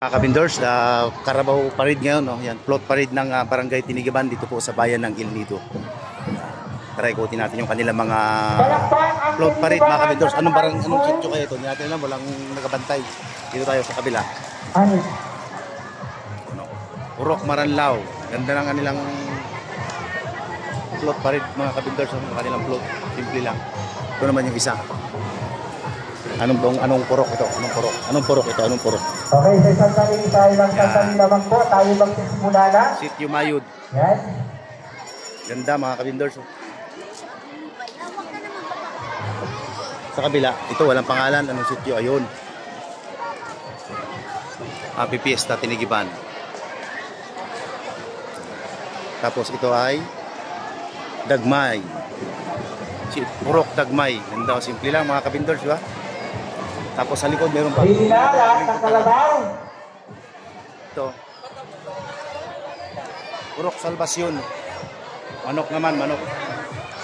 Mga kabindors, Carabao Parade ngayon, no? Yan, float parade ng Barangay Tinigiban dito po sa bayan ng Il Nido. Tara, ikutin natin yung kanilang mga float parade, mga kabindors. Anong sityo kayo ito? Hindi natin alam, walang nagabantay. Dito tayo sa kabila. Purok Maranlao. Ganda ng kanilang float parade, mga kabindors. Ang kanilang float, simple lang. Ito naman yung isa. Anong purok ito? Anong purok ito? Okay, sa sandali tayo lang lamang po. Tayo magsisimula na. Sitio Mayud. Yan. Ganda, mga kabindors. Sa kabila, ito walang pangalan. Anong sitio? Ayun. Happy Fiesta Tinigiban. Tapos ito ay Dagmay. Purok Dagmay. Ganda, simple lang, mga kabindors, di ba? Tapos sa likod meron pa. Lahat ng Kalabaw. Ito. Purok Salvacion. Manok naman, manok.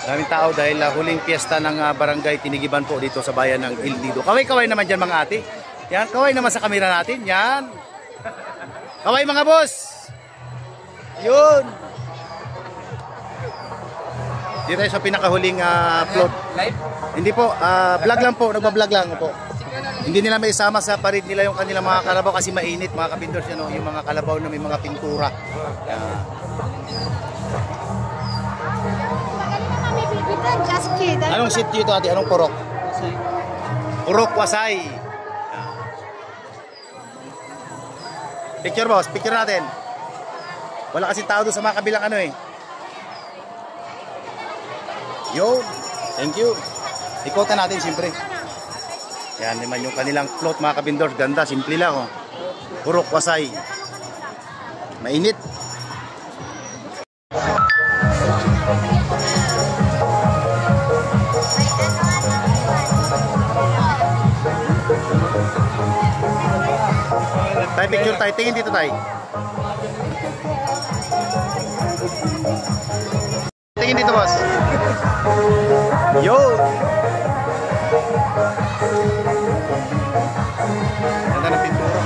Daming tao dahil huling piyesta ng Barangay Tinigiban po dito sa bayan ng Il Nido. Kaway-kaway naman dyan, mga ate. Yan, kaway naman sa kamera natin. Yan. Kaway, mga boss. Yun. Dito tayo sa pinakahuling float. Live? Hindi po, vlog lang po. Nagbablog lang po. Hindi nila may isama sa parade nila yung kanilang mga kalabaw kasi mainit, mga kabindors, yan, yung mga kalabaw na may mga pintura. Anong sitio ito, ate? Anong purok? Purok Wasay. Picture, boss. Picture natin. Wala kasi tao doon sa mga kabilang ano eh. Yo, thank you. Ikotan natin siyempre. Yan naman yung kanilang float, mga kabindors. Ganda, simple lang, oh. Purok Wasay. Mainit. Tay, picture tayo. Tingin dito tayo. Tingin dito, boss. Yo! Ganda ng pintura.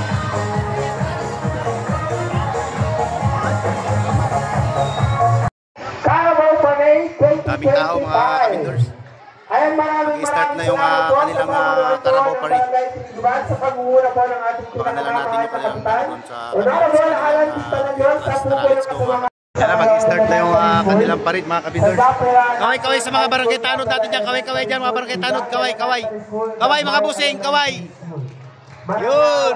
Carabao Parade 2025. Daming tao, mga kabindors. Ayan, Mag-start na yung kanilang Carabao Parade. Sa pangunguna po ng ating Baka na lang natin yung kanilang doon sa Yan na, mag-start na yung kanilang parade, mga kabindors. Kaway-kaway sa mga barangay tanod natin dyan. Kaway-kaway dyan, mga barangay tanod. Kaway-kaway. Kaway, mga busing. Kaway. Yun.